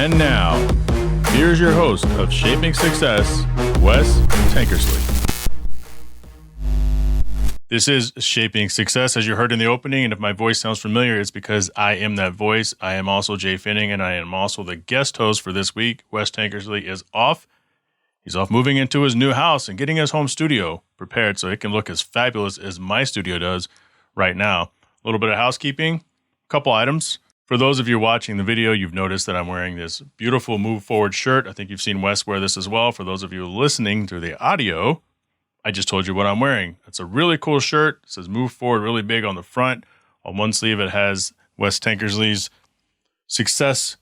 And now, here's your host of Shaping Success, Wes Tankersley. This is Shaping Success, as you heard in the opening, and if my voice sounds familiar, it's because I am that voice. I am also Jhae Pfenning, and I am also the guest host for this week. Wes Tankersley is off. He's off moving into his new house and getting his home studio prepared so it can look as fabulous as my studio does right now. A little bit of housekeeping, a couple items. For those of you watching the video, you've noticed that I'm wearing this beautiful Move Forward shirt. I think you've seen Wes wear this as well. For those of you listening through the audio, I just told you what I'm wearing. It's a really cool shirt. It says Move Forward really big on the front. On one sleeve, it has Wes Tankersley's Success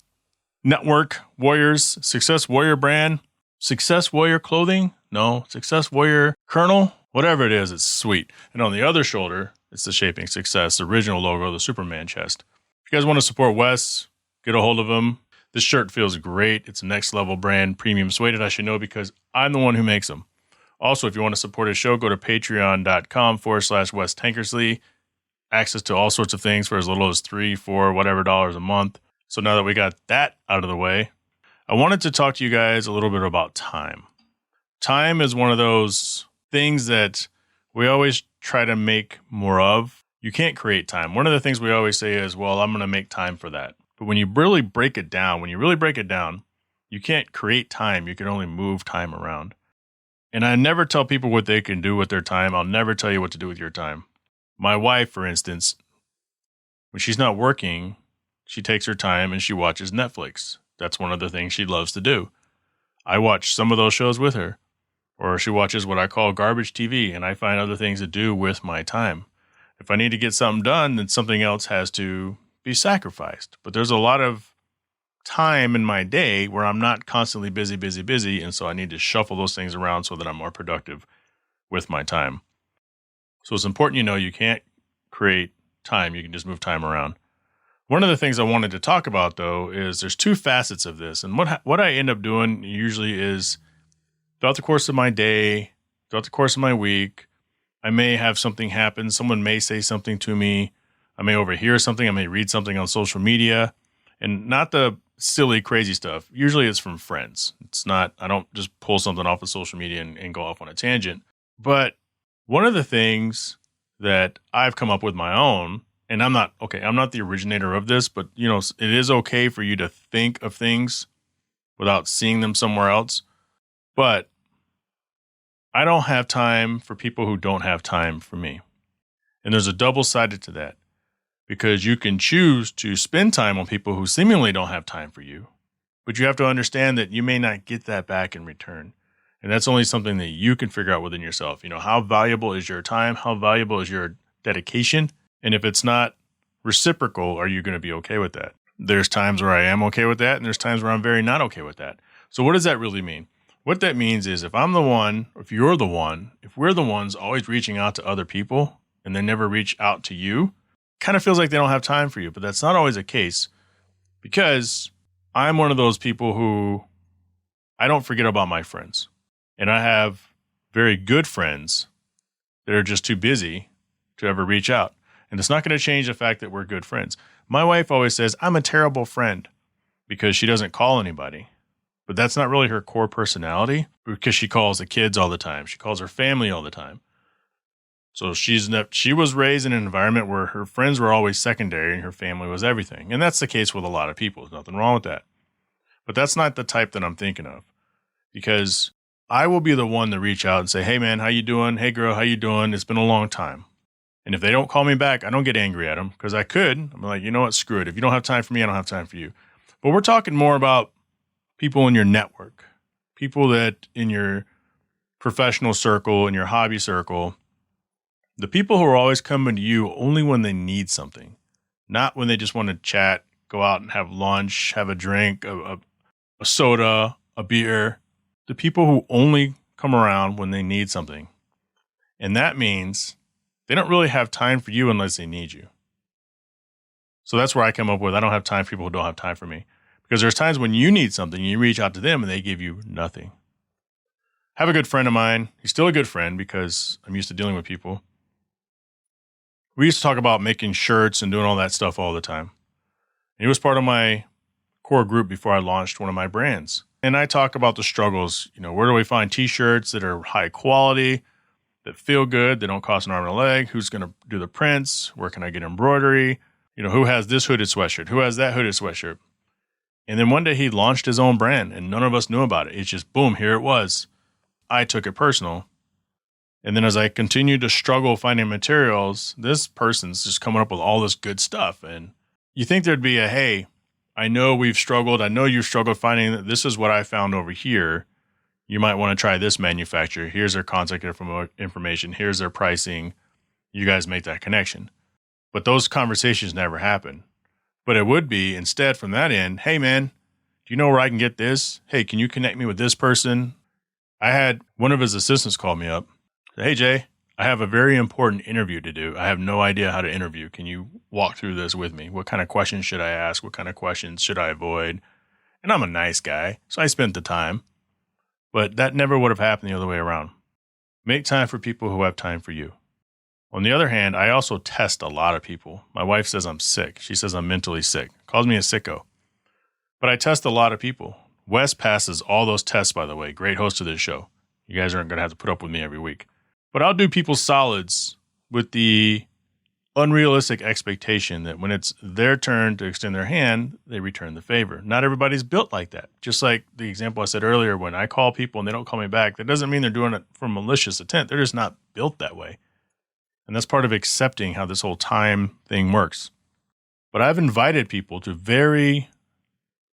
Network Warriors, Success Warrior brand, Success Warrior clothing. No, Success Warrior Colonel. Whatever it is, it's sweet. And on the other shoulder, it's the Shaping Success, the original logo, the Superman chest. If you guys want to support Wes, get a hold of him. This shirt feels great. It's a next level brand, premium suede, I should know, because I'm the one who makes them. Also, if you want to support his show, go to patreon.com/Wes Tankersley. Access to all sorts of things for as little as $3, $4, whatever dollars a month. So now that we got that out of the way, I wanted to talk to you guys a little bit about time. Time is one of those things that we always try to make more of. You can't create time. One of the things we always say is, well, I'm going to make time for that. But when you really break it down, you can't create time. You can only move time around. And I never tell people what they can do with their time. I'll never tell you what to do with your time. My wife, for instance, when she's not working, she takes her time and she watches Netflix. That's one of the things she loves to do. I watch some of those shows with her. Or she watches what I call garbage TV, and I find other things to do with my time. If I need to get something done, then something else has to be sacrificed. But there's a lot of time in my day where I'm not constantly busy, and so I need to shuffle those things around so that I'm more productive with my time. So it's important you can't create time. You can just move time around. One of the things I wanted to talk about, though, is there's two facets of this. And what I end up doing usually is throughout the course of my day, throughout the course of my week, I may have something happen. Someone may say something to me. I may overhear something. I may read something on social media, and not the silly, crazy stuff. Usually it's from friends. It's not, I don't just pull something off of social media and go off on a tangent. But one of the things that I've come up with my own, and I'm not the originator of this, but it is okay for you to think of things without seeing them somewhere else. But I don't have time for people who don't have time for me. And there's a double sided to that, because you can choose to spend time on people who seemingly don't have time for you, but you have to understand that you may not get that back in return. And that's only something that you can figure out within yourself. How valuable is your time? How valuable is your dedication? And if it's not reciprocal, are you going to be okay with that? There's times where I am okay with that, and there's times where I'm very not okay with that. So what does that really mean? What that means is if I'm the one, or if you're the one, if we're the ones always reaching out to other people and they never reach out to you, kind of feels like they don't have time for you. But that's not always the case, because I'm one of those people who I don't forget about my friends. And I have very good friends that are just too busy to ever reach out. And it's not going to change the fact that we're good friends. My wife always says I'm a terrible friend because she doesn't call anybody. But that's not really her core personality, because she calls the kids all the time. She calls her family all the time. So she was raised in an environment where her friends were always secondary and her family was everything. And that's the case with a lot of people. There's nothing wrong with that. But that's not the type that I'm thinking of, because I will be the one to reach out and say, hey, man, how you doing? Hey, girl, how you doing? It's been a long time. And if they don't call me back, I don't get angry at them, because I could. I'm like, you know what? Screw it. If you don't have time for me, I don't have time for you. But we're talking more about people in your network, people that in your professional circle, in your hobby circle, the people who are always coming to you only when they need something, not when they just want to chat, go out and have lunch, have a drink, a soda, a beer. The people who only come around when they need something. And that means they don't really have time for you unless they need you. So that's where I come up with, I don't have time for people who don't have time for me. Because there's times when you need something, you reach out to them and they give you nothing. I have a good friend of mine. He's still a good friend because I'm used to dealing with people. We used to talk about making shirts and doing all that stuff all the time. And he was part of my core group before I launched one of my brands. And I talk about the struggles. Where do we find t-shirts that are high quality, that feel good, they don't cost an arm and a leg? Who's going to do the prints? Where can I get embroidery? Who has this hooded sweatshirt? Who has that hooded sweatshirt? And then one day he launched his own brand and none of us knew about it. It's just boom, here it was. I took it personal. And then as I continued to struggle finding materials, this person's just coming up with all this good stuff. And you think there'd be hey, I know we've struggled. I know you've struggled finding that. This is what I found over here. You might want to try this manufacturer. Here's their contact information. Here's their pricing. You guys make that connection. But those conversations never happen. But it would be instead from that end, hey man, do you know where I can get this? Hey, can you connect me with this person? I had one of his assistants call me up. Hey, Jay, I have a very important interview to do. I have no idea how to interview. Can you walk through this with me? What kind of questions should I ask? What kind of questions should I avoid? And I'm a nice guy, so I spent the time. But that never would have happened the other way around. Make time for people who have time for you. On the other hand, I also test a lot of people. My wife says I'm sick. She says I'm mentally sick. Calls me a sicko. But I test a lot of people. Wes passes all those tests, by the way. Great host of this show. You guys aren't going to have to put up with me every week. But I'll do people solids with the unrealistic expectation that when it's their turn to extend their hand, they return the favor. Not everybody's built like that. Just like the example I said earlier, when I call people and they don't call me back, that doesn't mean they're doing it from malicious intent. They're just not built that way. And that's part of accepting how this whole time thing works. But I've invited people to very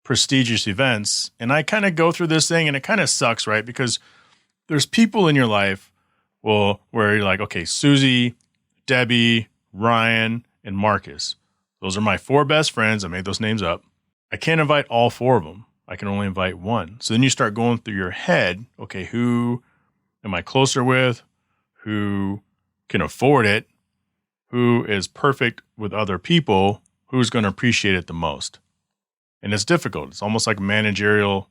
prestigious events, and I kind of go through this thing, and it kind of sucks, right? Because there's people in your life, where you're like, okay, Susie, Debbie, Ryan, and Marcus. Those are my 4 best friends. I made those names up. I can't invite all 4 of them. I can only invite one. So then you start going through your head, okay, who am I closer with? Who can afford it? Who is perfect with other people? Who's going to appreciate it the most? And it's difficult. It's almost like managerial.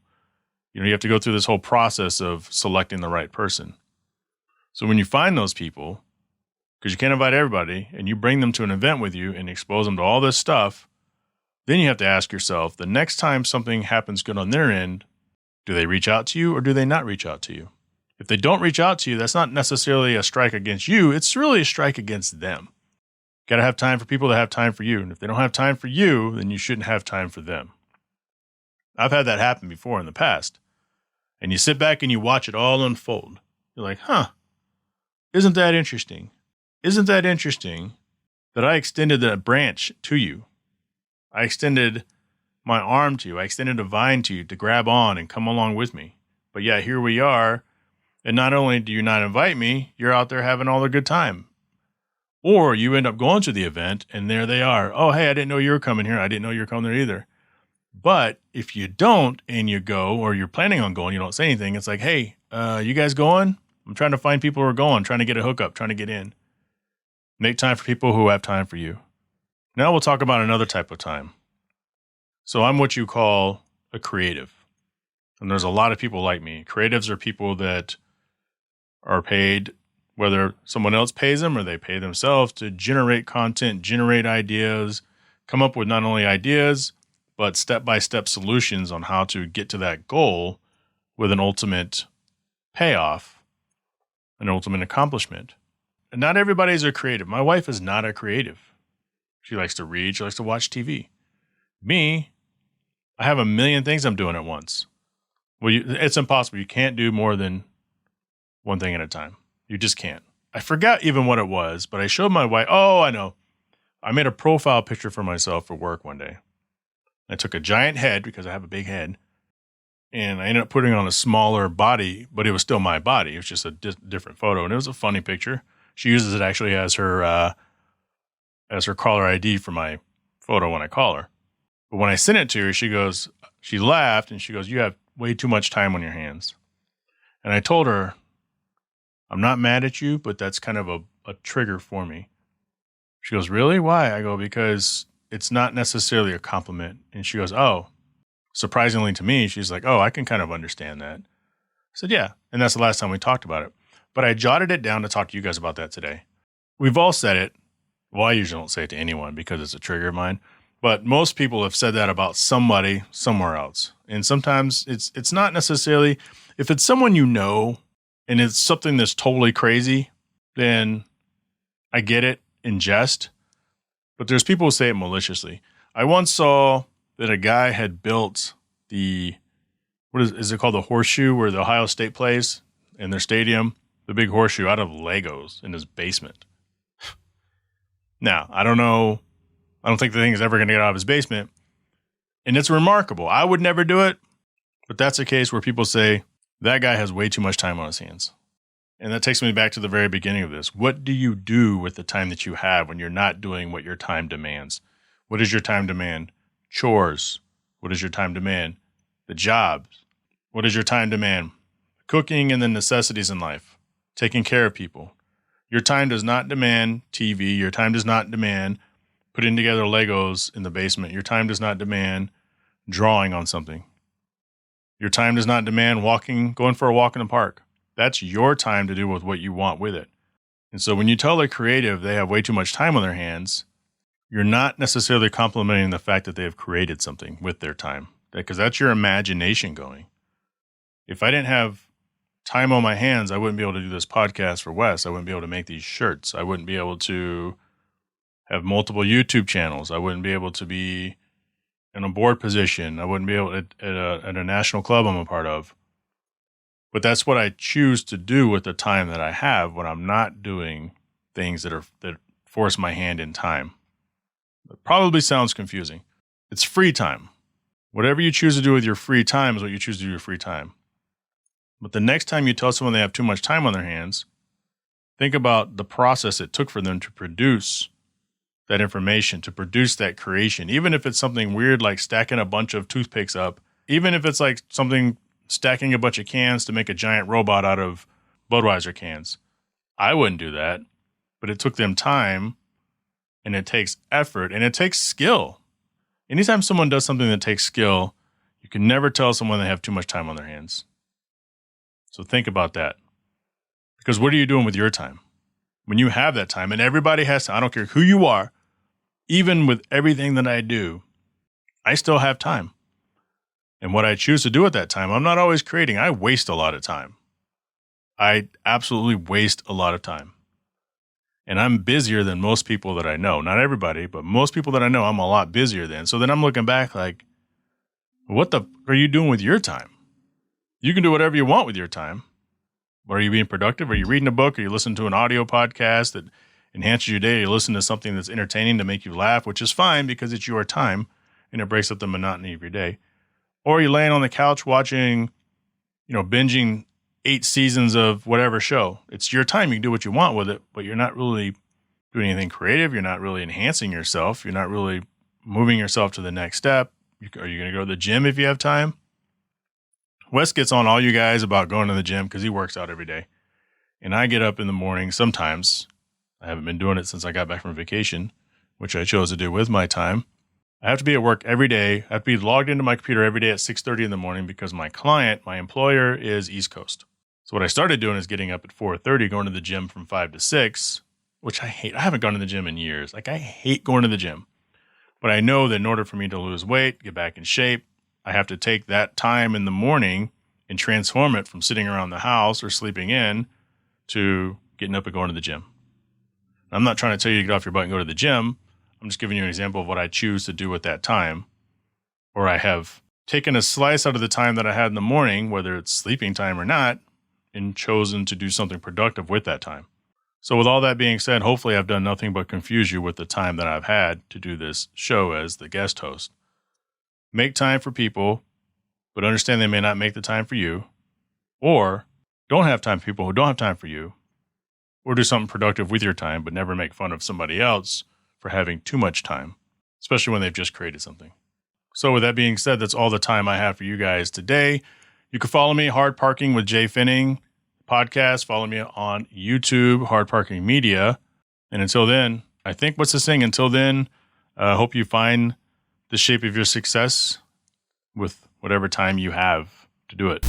You have to go through this whole process of selecting the right person. So when you find those people, because you can't invite everybody, and you bring them to an event with you and expose them to all this stuff, then you have to ask yourself, the next time something happens good on their end, do they reach out to you or do they not reach out to you? If they don't reach out to you, that's not necessarily a strike against you. It's really a strike against them. Got to have time for people that have time for you. And if they don't have time for you, then you shouldn't have time for them. I've had that happen before in the past. And you sit back and you watch it all unfold. You're like, isn't that interesting? Isn't that interesting that I extended that branch to you? I extended my arm to you. I extended a vine to you to grab on and come along with me. But yeah, here we are. And not only do you not invite me, you're out there having all the good time. Or you end up going to the event and there they are. Oh, hey, I didn't know you were coming here. I didn't know you were coming there either. But if you don't and you go, or you're planning on going, you don't say anything. It's like, hey, you guys going? I'm trying to find people who are going, trying to get a hookup, trying to get in. Make time for people who have time for you. Now we'll talk about another type of time. So I'm what you call a creative. And there's a lot of people like me. Creatives are people that are paid, whether someone else pays them or they pay themselves, to generate content, generate ideas, come up with not only ideas, but step-by-step solutions on how to get to that goal with an ultimate payoff, an ultimate accomplishment. And not everybody's a creative. My wife is not a creative. She likes to read. She likes to watch TV. Me, I have a million things I'm doing at once. Well, it's impossible. You can't do more than one thing at a time. You just can't. I forgot even what it was, but I showed my wife. Oh, I know. I made a profile picture for myself for work one day. I took a giant head because I have a big head, and I ended up putting on a smaller body, but it was still my body. It was just a different photo, and it was a funny picture. She uses it actually as her caller ID for my photo when I call her. But when I sent it to her, she laughed, and she goes, "You have way too much time on your hands." And I told her, "I'm not mad at you, but that's kind of a trigger for me." She goes, "Really? Why?" I go, "Because it's not necessarily a compliment." And she goes, "Oh," surprisingly to me, she's like, "Oh, I can kind of understand that." I said, "Yeah." And that's the last time we talked about it. But I jotted it down to talk to you guys about that today. We've all said it. Well, I usually don't say it to anyone because it's a trigger of mine. But most people have said that about somebody somewhere else. And sometimes it's not necessarily, if it's someone you know and it's something that's totally crazy, then I get it in jest. But there's people who say it maliciously. I once saw that a guy had built what is it called? The horseshoe where the Ohio State plays in their stadium, the big horseshoe out of Legos in his basement. Now, I don't know. I don't think the thing is ever going to get out of his basement. And it's remarkable. I would never do it, but that's a case where people say that guy has way too much time on his hands. And that takes me back to the very beginning of this. What do you do with the time that you have when you're not doing what your time demands? What does your time demand? Chores. What does your time demand? The jobs. What does your time demand? Cooking and the necessities in life. Taking care of people. Your time does not demand TV. Your time does not demand putting together Legos in the basement. Your time does not demand drawing on something. Your time does not demand going for a walk in the park. That's your time to do with what you want with it. And so when you tell a creative they have way too much time on their hands, you're not necessarily complimenting the fact that they have created something with their time, because that's your imagination going. If I didn't have time on my hands, I wouldn't be able to do this podcast for Wes. I wouldn't be able to make these shirts. I wouldn't be able to have multiple YouTube channels. I wouldn't be able to be in a board position. I wouldn't be able to at a national club I'm a part of. But that's what I choose to do with the time that I have when I'm not doing things that force my hand in time. It probably sounds confusing. It's free time. Whatever you choose to do with your free time is what you choose to do with your free time. But the next time you tell someone they have too much time on their hands, think about the process it took for them to produce that information, to produce that creation. Even if it's something weird like stacking a bunch of toothpicks up, even if it's like something stacking a bunch of cans to make a giant robot out of Budweiser cans. I wouldn't do that, but it took them time, and it takes effort, and it takes skill. Anytime someone does something that takes skill, you can never tell someone they have too much time on their hands. So think about that. Because what are you doing with your time? When you have that time, and everybody has to, I don't care who you are, even with everything that I do, I still have time. And what I choose to do at that time, I'm not always creating. I waste a lot of time. I absolutely waste a lot of time. And I'm busier than most people that I know. Not everybody, but most people that I know, I'm a lot busier than. So then I'm looking back like, what the are you doing with your time? You can do whatever you want with your time. Are you being productive? Are you reading a book? Are you listening to an audio podcast that enhances your day? Are you listening to something that's entertaining to make you laugh, which is fine because it's your time and it breaks up the monotony of your day. Or you're laying on the couch watching, binging 8 seasons of whatever show. It's your time. You can do what you want with it, but you're not really doing anything creative. You're not really enhancing yourself. You're not really moving yourself to the next step. Are you going to go to the gym if you have time? Wes gets on all you guys about going to the gym because he works out every day. And I get up in the morning sometimes. I haven't been doing it since I got back from vacation, which I chose to do with my time. I have to be at work every day. I have to be logged into my computer every day at 6:30 in the morning because my client, my employer, is East Coast. So what I started doing is getting up at 4:30, going to the gym from 5 to 6, which I hate. I haven't gone to the gym in years. I hate going to the gym. But I know that in order for me to lose weight, get back in shape, I have to take that time in the morning and transform it from sitting around the house or sleeping in to getting up and going to the gym. I'm not trying to tell you to get off your butt and go to the gym. I'm just giving you an example of what I choose to do at that time. Or I have taken a slice out of the time that I had in the morning, whether it's sleeping time or not, and chosen to do something productive with that time. So with all that being said, hopefully I've done nothing but confuse you with the time that I've had to do this show as the guest host. Make time for people, but understand they may not make the time for you. Or don't have time for people who don't have time for you. Or do something productive with your time, but never make fun of somebody else for having too much time, especially when they've just created something. So with that being said, that's all the time I have for you guys today. You can follow me, Hard Parking with Jhae Pfenning podcast. Follow me on YouTube, Hard Parking Media. And until then, I think what's the saying? Until then, hope you find the shape of your success with whatever time you have to do it.